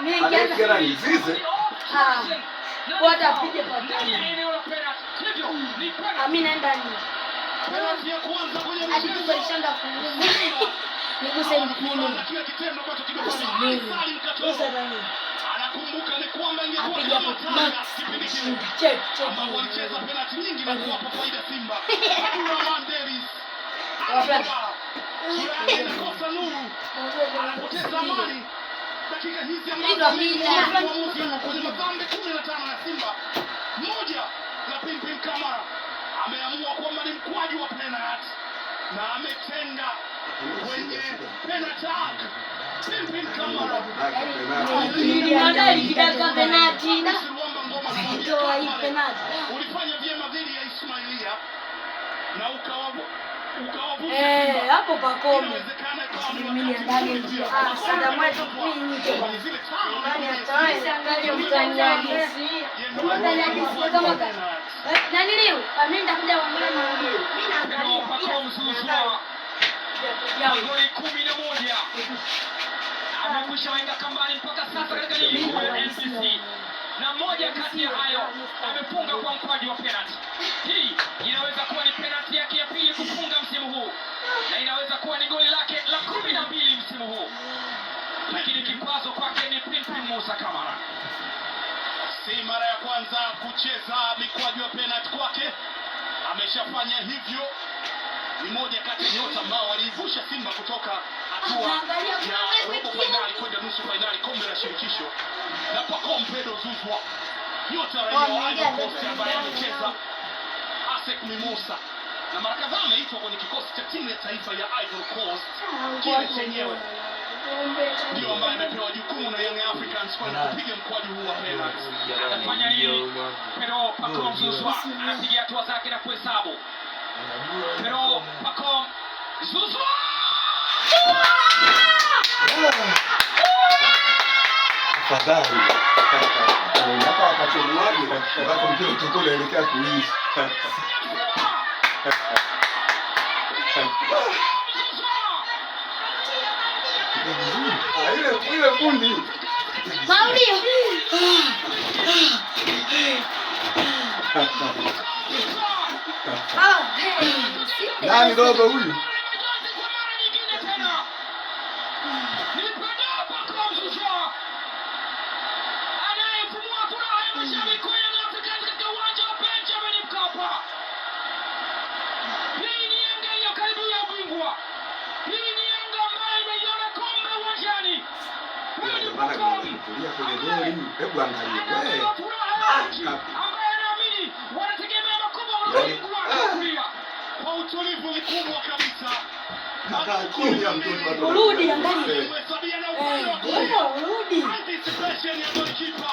Anaingia ni zizi. Bwana apige kwa ndani. Mimi naenda ndani. Alikuwa alishanga kuunguza. Niguse mkono. Anakumbuka ni kwamba ingekuwa check. Walicheza penalti nyingi na kuwapa faida Simba. Anakosa nuru. Anapoteza amani. Dakika hizi ambazo kwenye madhambi 15 ya Simba. Moja la Pimpin Kamara ameamua kwamba ni mkwaju wa penalti na ametenga kwenye penalti. Pimpin Kamara alidaka penalti na kutoa hii penalti. Ulifanya vyema dhidi ya Ismailia na ukawavusha hapo Pacome. Mimi ndani sana mwetu mimi ndani ataanza angalia mtaniaji. Mtaniaji kama gani? Na nilio ameenda kuja kuangalia mwingine. Mimi naangalia goli 11 amekwisha weka kambani mpaka sasa katika ligi ya NBC, na moja kati ya hayo amefunga kwa mkwaju wa penalti. Hii inaweza kuwa ni penalti yake ya pili kufunga msimu huu na inaweza kuwa ni goli lake la 12 msimu huu, lakini kikwazo kwake ni Pimpin Musa Kamara. Si mara ya kwanza kucheza mikwaju ya penalti kwake, ameshafanya hivyo. Ni moja kati ya nyota ambao waliivusha Simba kutoka hatua ya robo finali kwenda nusu finali kombe la shirikisho. Na Pacome Zouzoua, nyota raia wa Ivory Coast ambaye amecheza ASEC Mimosa na mara kadhaa ameitwa kwenye kikosi cha timu ya taifa ya Ivory Coast. Kile chenyewe ndio ambaye amepewa jukumu na Young Africans kwenda kupiga mkwaju huu wa penalti. Anafanya nini? Pero Pacome Zouzoua anapiga hatua zake na kuhesabu. Pero Pacome Zouzoua Fadhali. Hapa wakati mmoja wakati mpira utakuwa unaelekea kuisha. Ile fundi. Paulinho. Nani dogo huyu? Hebu angalia wewe. Kwa utulivu mkubwa kabisa. Kaka chini ya mtoto. Urudi angalia. Urudi. Anticipation ya goalkeeper.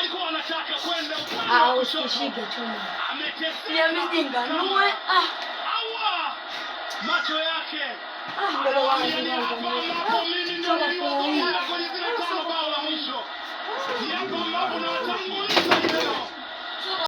Alikuwa anataka kwenda upande wa kushoto. Ya mjinga nue. Macho yake. Ndio wangu. Kwenye zile 5 bao la mwisho. Yapo mambo na watanguliza leo.